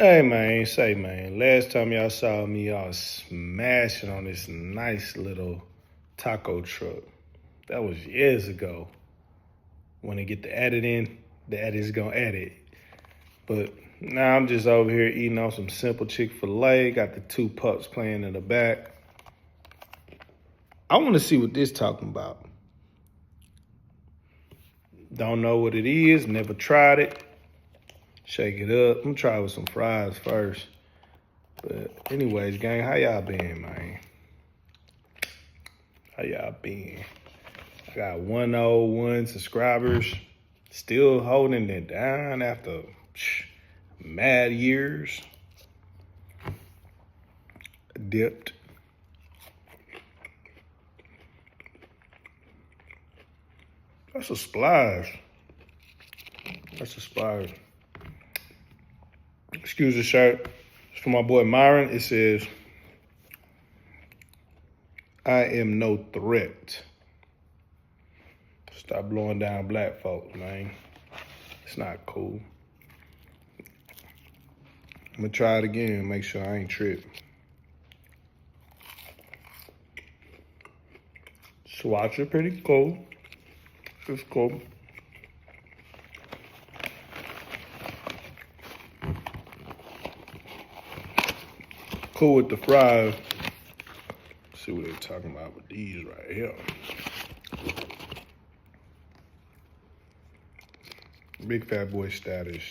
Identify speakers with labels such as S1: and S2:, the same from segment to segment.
S1: Hey man, say man, last time y'all saw me, I was smashing on this nice little taco truck. That was years ago. When they get the edit in, the edit's gonna edit. But now I'm just over here eating on some simple Chick-fil-A. Got the two pups playing in the back. I wanna see what this talking about. Don't know what it is, never tried it. Shake it up. I'm gonna try it with some fries first. But anyways, gang, how y'all been, man? How y'all been? I got 101 subscribers. Still holding it down after mad years. Dipped. That's a splash. That's a splash. Excuse the shirt. It's for my boy Myron. It says, I am no threat. Stop blowing down black folks, man. It's not cool. I'm gonna try it again, make sure I ain't tripping. Swatch are pretty cool. It's cool. Cool with the fries. Let's see what they're talking about with these right here. Big fat boy status.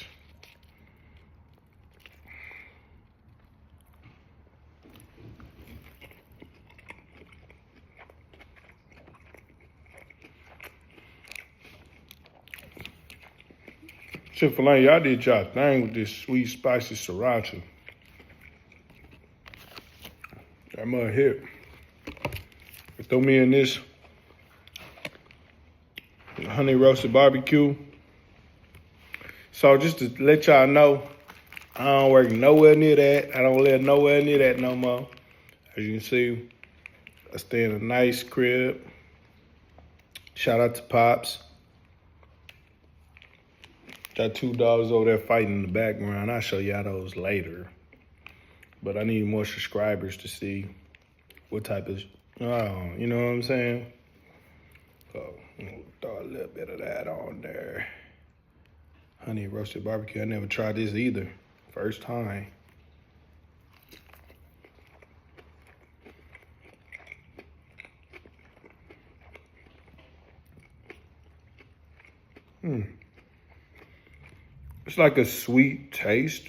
S1: Chick-fil-A, y'all did y'all thing with this sweet, spicy sriracha. That mud hit. Throw me in this honey roasted barbecue. So just to let y'all know, I don't work nowhere near that. I don't live nowhere near that no more. As you can see, I stay in a nice crib. Shout out to Pops. Got two dogs over there fighting in the background. I'll show y'all those later. But I need more subscribers to see what type of, you know what I'm saying? So, throw a little bit of that on there. Honey roasted barbecue. I never tried this either. First time. It's like a sweet taste.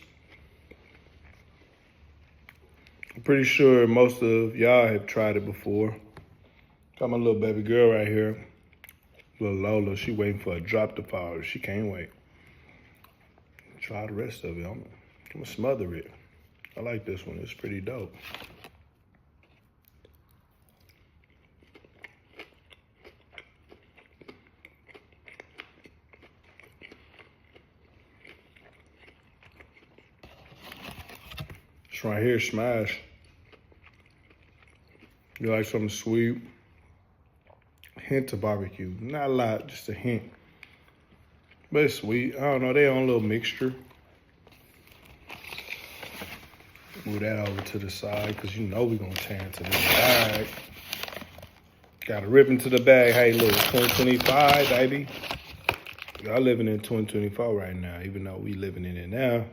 S1: I'm pretty sure most of y'all have tried it before. Got my little baby girl right here. Little Lola, she waiting for a drop to fall. She can't wait. Try the rest of it. I'm gonna smother it. I like this one. It's pretty dope. This right here, smash. You like something sweet? Hint of barbecue. Not a lot, just a hint. But it's sweet. I don't know, they own a little mixture. Move that over to the side, because you know we're going to tear into this bag. Got to rip into the bag. Hey, look, 2025, baby. Y'all living in 2024 right now, even though we living in it now.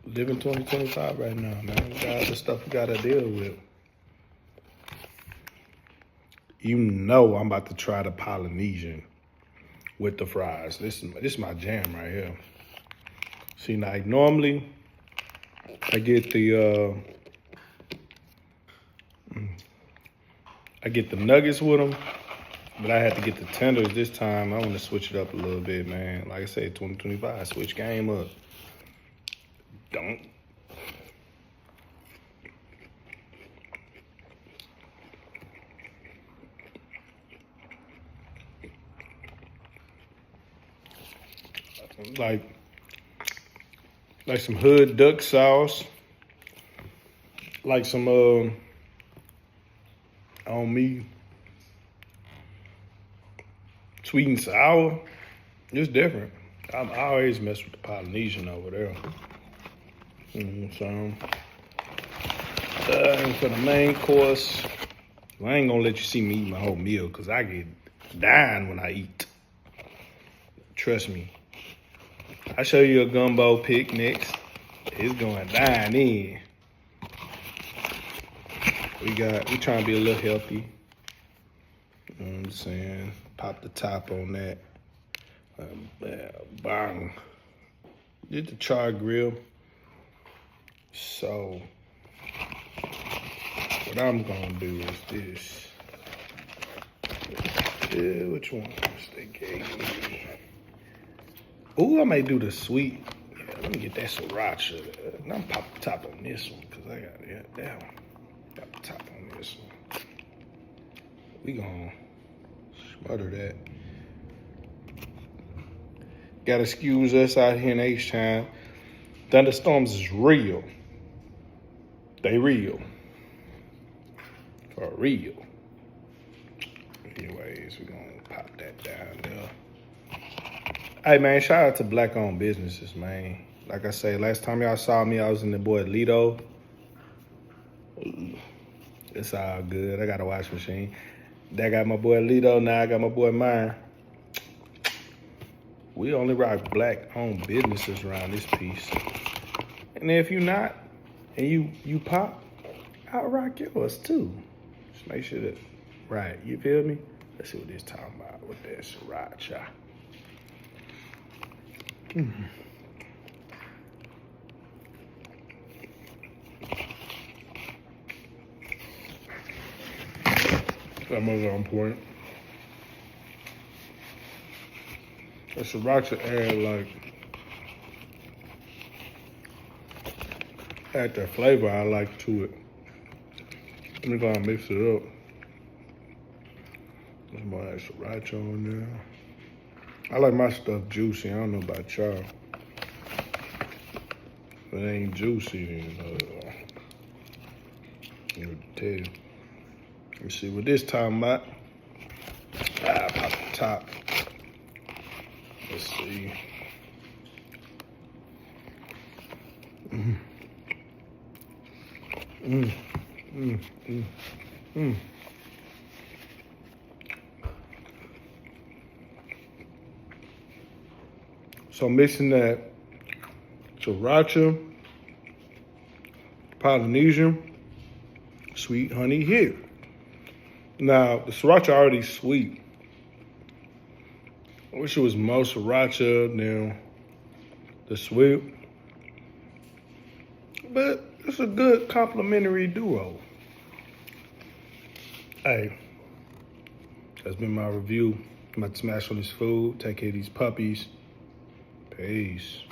S1: Living 2025 right now, man. We got the stuff we got to deal with. You know I'm about to try the Polynesian with the fries. This is my jam right here. See, like normally I get the nuggets with them, but I had to get the tenders this time. I want to switch it up a little bit, man. Like I said, 2025, switch game up. Don't. Like some hood duck sauce. Like some on me. Sweet and sour. It's different. I always mess with the Polynesian over there. So, for the main course, I ain't gonna let you see me eat my whole meal because I get dying when I eat. Trust me. I'll show you a gumbo pic next. It's going down in. We trying to be a little healthy. You know what I'm saying? Pop the top on that. Bang. Did the char grill. So, what I'm gonna do is this. Which one they gave me? Ooh, I may do the sweet. Yeah, let me get that sriracha. I'm gonna pop the top on this one because I got that one. Pop the top on this one. We gonna smother that. Gotta excuse us out here in H-Town. Thunderstorms is real. They real. For real. Anyways, we're gonna pop that down there. Hey man, shout out to black owned businesses, man. Like I say, last time y'all saw me, I was in the boy Lido. It's all good. I got a wash machine. That got my boy Lido, now I got my boy mine. We only rock black owned businesses around this piece. And if you not, and you pop, I'll rock yours too. Just make sure that, right, you feel me? Let's see what this talking about with that sriracha. That was on point. The sriracha add that flavor I like to it. Let me go and mix it up. There's more of that sriracha on there. I like my stuff juicy. I don't know about y'all. If it ain't juicy, then you tell you. Let's see what this time about. Pop the top. Let's see. So mixing that sriracha, Polynesian, sweet honey here. Now, the sriracha already sweet. I wish it was more sriracha than the sweet. But it's a good complementary duo. Hey, that's been my review. I'm about to smash on this food, take care of these puppies. Peace.